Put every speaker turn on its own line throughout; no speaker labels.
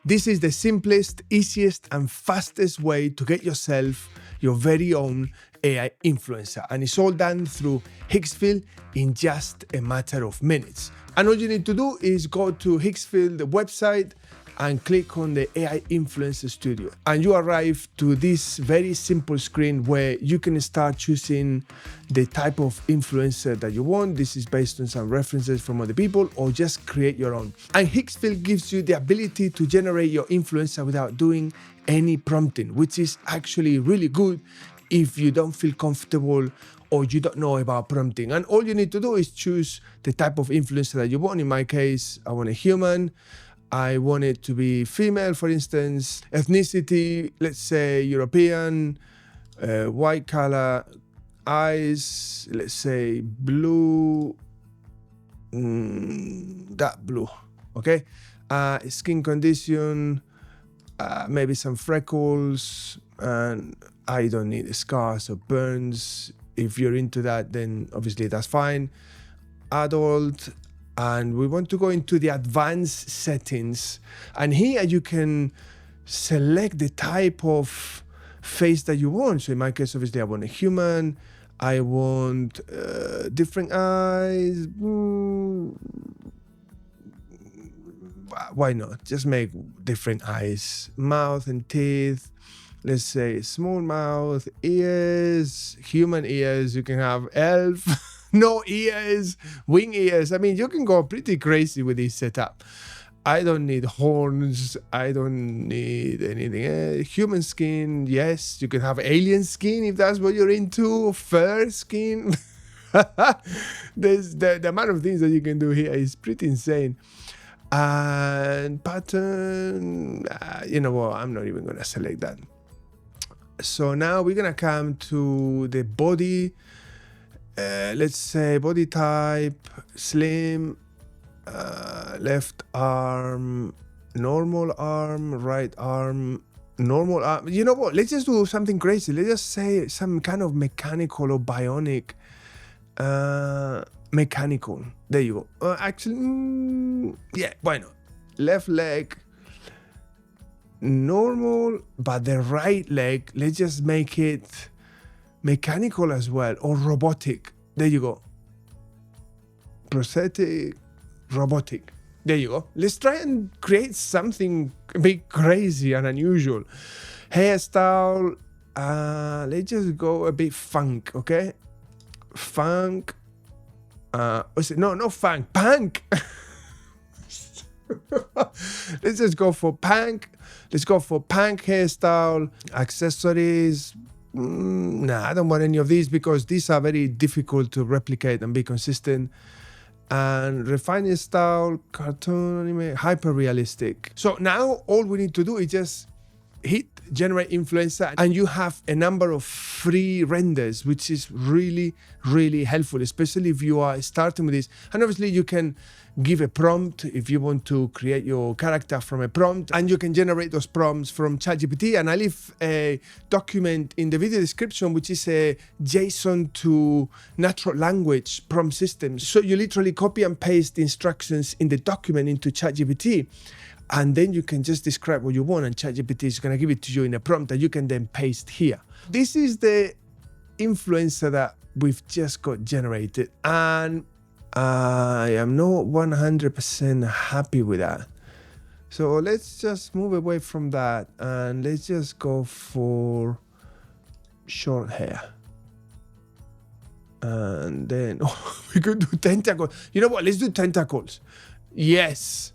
This is the simplest, easiest, and fastest way to get yourself your very own AI influencer. And it's all done through Higgsfield in just a matter of minutes. And all you need to do is go to Higgsfield, the website, and click on the AI Influencer Studio. And you arrive to this very simple screen where you can start choosing the type of influencer that you want. This is based on some references from other people, or just create your own. And Higgsfield gives you the ability to generate your influencer without doing any prompting, which is actually really good if you don't feel comfortable or you don't know about prompting. And all you need to do is choose the type of influencer that you want. In my case, I want a human. I want it to be female, for instance. Ethnicity, let's say European, white color, eyes, let's say blue, dark blue, okay? Skin condition, maybe some freckles, and I don't need scars or burns. If you're into that, then obviously that's fine. Adult. And we want to go into the advanced settings. And here you can select the type of face that you want. So in my case, obviously, I want a human. I want different eyes. Why not? Just make different eyes, mouth and teeth. Let's say small mouth, ears, human ears. You can have elf. No ears, wing ears. I mean, you can go pretty crazy with this setup. I don't need horns. I don't need anything. Human skin, yes. You can have alien skin if that's what you're into. Fur skin. The amount of things that you can do here is pretty insane. And pattern, you know what? I'm not even going to select that. So now we're going to come to the body. Let's say body type, slim, left arm, normal arm, right arm, normal arm. You know what? Let's just do something crazy. Let's just say some kind of mechanical or bionic. Mechanical. There you go. Actually, yeah, why not? Left leg, normal, but the right leg, let's just make it mechanical as well, or robotic. There you go. Prosthetic, robotic. There you go. Let's try and create something a bit crazy and unusual. Hairstyle, let's just go a bit funk, okay? Funk. No, not funk, punk. Let's just go for punk. Let's go for punk hairstyle, accessories. Nah, I don't want any of these because these are very difficult to replicate and be consistent. And refining style, cartoon, anime, hyper realistic. So now all we need to do is just hit generate influencer, and you have a number of free renders, which is really, really helpful, especially if you are starting with this. And obviously you can give a prompt if you want to create your character from a prompt, and you can generate those prompts from ChatGPT. And I leave a document in the video description, which is a JSON to natural language prompt system. So you literally copy and paste the instructions in the document into ChatGPT. And then you can just describe what you want, and ChatGPT is going to give it to you in a prompt that you can then paste here. This is the influencer that we've just got generated, and I am not 100% happy with that. So let's just move away from that, and let's just go for short hair. And then we could do tentacles. You know what? Let's do tentacles. Yes.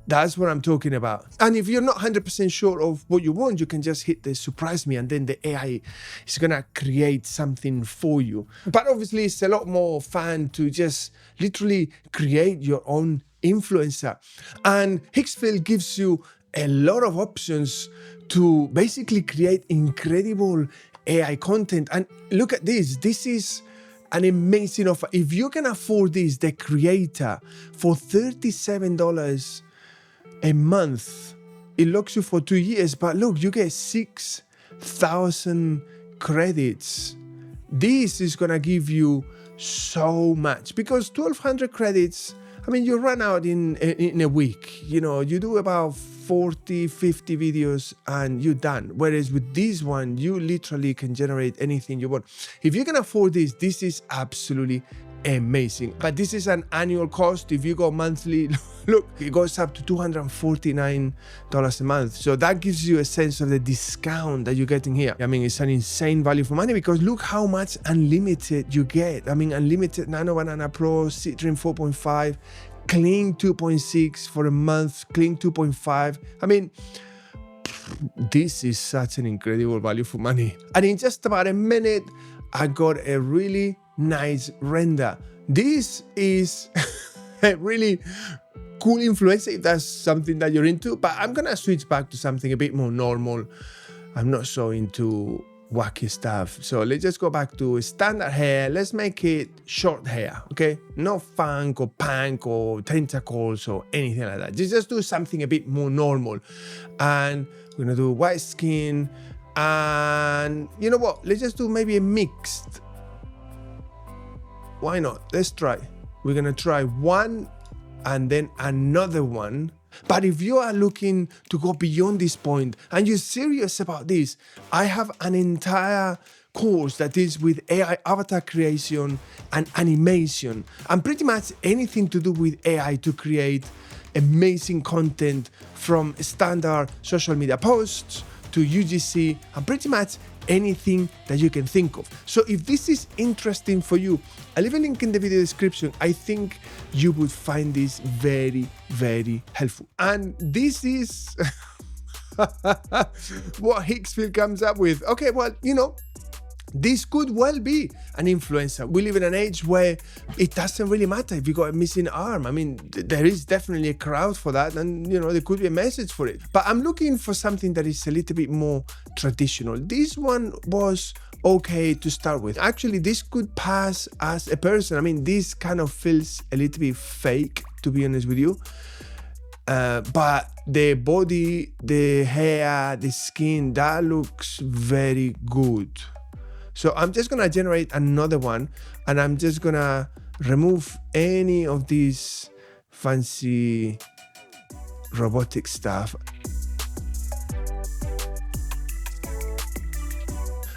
That's what I'm talking about. And if you're not 100% sure of what you want, you can just hit the surprise me, and then the AI is going to create something for you. But obviously, it's a lot more fun to just literally create your own influencer. And Higgsfield gives you a lot of options to basically create incredible AI content. And look at this. This is an amazing offer. If you can afford this, the creator, for $37 a month, it locks you for 2 years, but look, you get 6,000 credits. This is gonna give you so much, because 1,200 credits, I mean, you run out in a week. You know, you do about 40, 50 videos and you're done. Whereas with this one, you literally can generate anything you want. If you can afford this, this is absolutely amazing. But this is an annual cost. If you go monthly, look, it goes up to $249 a month. So that gives you a sense of the discount that you're getting here. I mean, it's an insane value for money because look how much unlimited you get. I mean, unlimited Nano Banana Pro, Citrin 4.5, Clean 2.6 for a month, Clean 2.5. I mean, this is such an incredible value for money. And in just about a minute, I got a really nice render. This is a really cool influencer if that's something that you're into, but I'm gonna switch back to something a bit more normal. I'm not so into wacky stuff. So let's just go back to standard hair. Let's make it short hair, okay? No funk or punk or tentacles or anything like that. Just do something a bit more normal. And we're gonna do white skin. And you know what? Let's just do maybe a mixed. Why not? Let's try. We're gonna try one and then another one. But if you are looking to go beyond this point and you're serious about this, I have an entire course that is with AI avatar creation and animation and pretty much anything to do with AI to create amazing content from standard social media posts to UGC and pretty much anything that you can think of. So if this is interesting for you, I'll leave a link in the video description. I think you would find this very, very helpful. And this is what Higgsfield comes up with. Okay, well, you know, this could well be an influencer. We live in an age where it doesn't really matter if you got a missing arm. I mean, there is definitely a crowd for that and, you know, there could be a message for it. But I'm looking for something that is a little bit more traditional. This one was okay to start with. Actually, this could pass as a person. I mean, this kind of feels a little bit fake, to be honest with you. But the body, the hair, the skin, that looks very good. So I'm just gonna generate another one and I'm just gonna remove any of these fancy robotic stuff.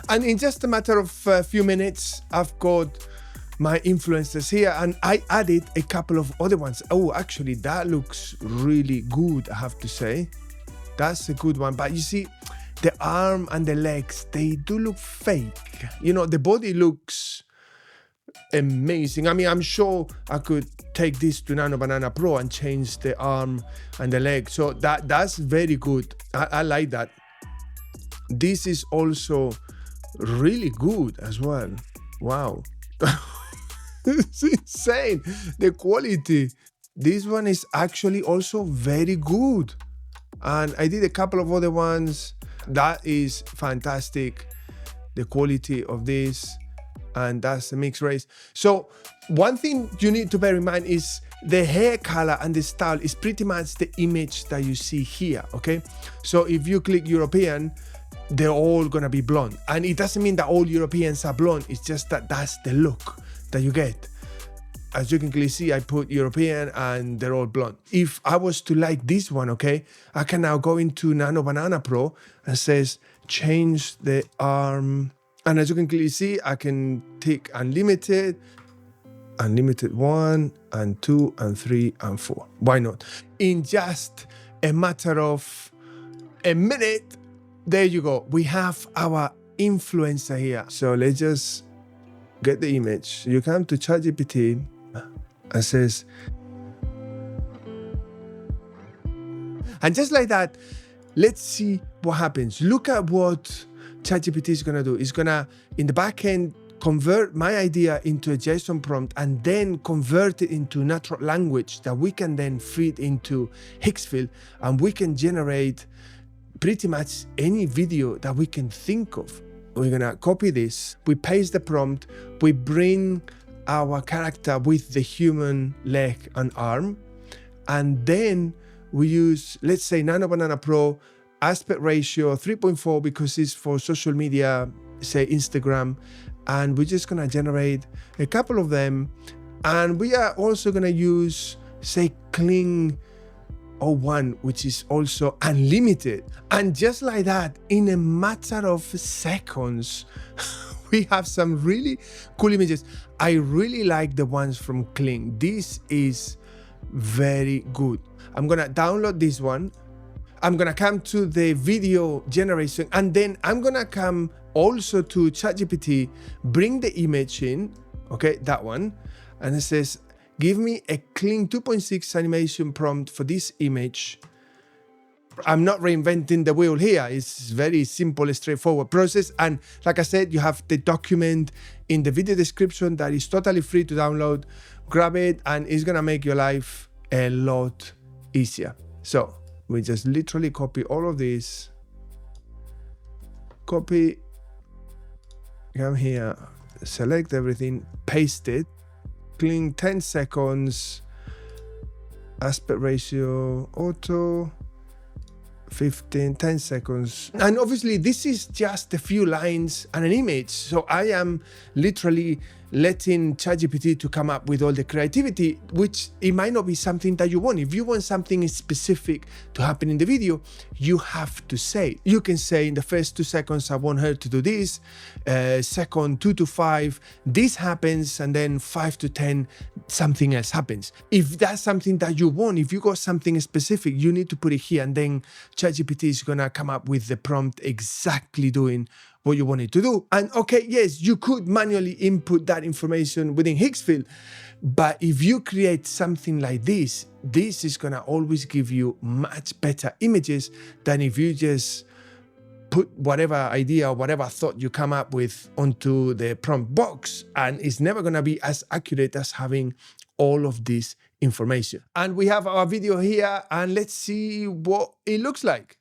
And in just a matter of a few minutes, I've got my influencers here and I added a couple of other ones. Oh, actually that looks really good, I have to say. That's a good one, but you see, the arm and the legs, they do look fake. You know, the body looks amazing. I mean, I'm sure I could take this to Nano Banana Pro and change the arm and the leg. So that's very good. I like that. This is also really good as well. Wow. It's insane. The quality. This one is actually also very good. And I did a couple of other ones. That is fantastic, the quality of this, and that's a mixed race. So one thing you need to bear in mind is the hair color and the style is pretty much the image that you see here, okay? So if you click European, they're all gonna be blonde. And it doesn't mean that all Europeans are blonde, it's just that that's the look that you get. As you can clearly see, I put European and they're all blonde. If I was to like this one, okay, I can now go into Nano Banana Pro and says change the arm. And as you can clearly see, I can tick unlimited, unlimited 1 and 2 and 3 and 4. Why not? In just a matter of a minute, there you go. We have our influencer here. So let's just get the image. You come to ChatGPT and says, and just like that, let's see what happens. Look at what ChatGPT is gonna do. It's gonna, in the back end, convert my idea into a JSON prompt and then convert it into natural language that we can then feed into Higgsfield, and we can generate pretty much any video that we can think of. We're gonna copy this, we paste the prompt, we bring our character with the human leg and arm, and then we use, let's say, Nano Banana Pro aspect ratio 3.4 because it's for social media, say Instagram, and we're just gonna generate a couple of them. And we are also gonna use, say, clean 01, which is also unlimited. And just like that, in a matter of seconds, we have some really cool images. I really like the ones from Kling. This is very good. I'm gonna download this one. I'm gonna come to the video generation, and then I'm gonna come also to ChatGPT, bring the image in, okay, that one, and it says, give me a Kling 2.6 animation prompt for this image. I'm not reinventing the wheel here. It's very simple, straightforward process. And like I said, you have the document in the video description that is totally free to download. Grab it, and it's gonna make your life a lot easier. So we just literally copy all of this. Copy, come here, select everything, paste it. Kling 10 seconds, aspect ratio, auto, 15, 10 seconds. And obviously this is just a few lines and an image. So I am literally letting ChatGPT to come up with all the creativity, which it might not be something that you want. If you want something specific to happen in the video, you have to say it. You can say in the first 2 seconds, I want her to do this. Second 2 to 5, this happens, and then 5 to 10, something else happens. If that's something that you want, if you got something specific, you need to put it here, and then ChatGPT is gonna come up with the prompt exactly doing what you want it to do. And okay, yes, you could manually input that information within Higgsfield, but if you create something like this, this is gonna always give you much better images than if you just put whatever idea or whatever thought you come up with onto the prompt box, and it's never gonna be as accurate as having all of this information. And we have our video here, and let's see what it looks like.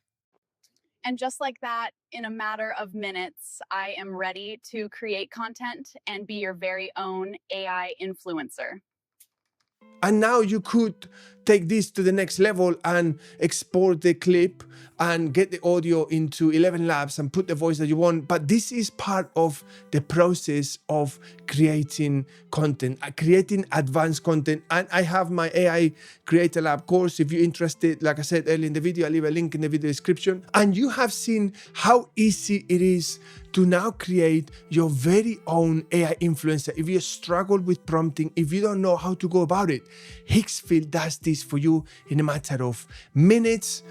And just like that, in a matter of minutes, I am ready to create content and be your very own AI influencer.
And now you could take this to the next level and export the clip and get the audio into 11 Labs and put the voice that you want. But this is part of the process of creating content, creating advanced content. And I have my AI Creator Lab course. If you're interested, like I said earlier in the video, I'll leave a link in the video description. And you have seen how easy it is to now create your very own AI influencer. If you struggle with prompting, if you don't know how to go about it, Higgsfield does this for you in a matter of minutes.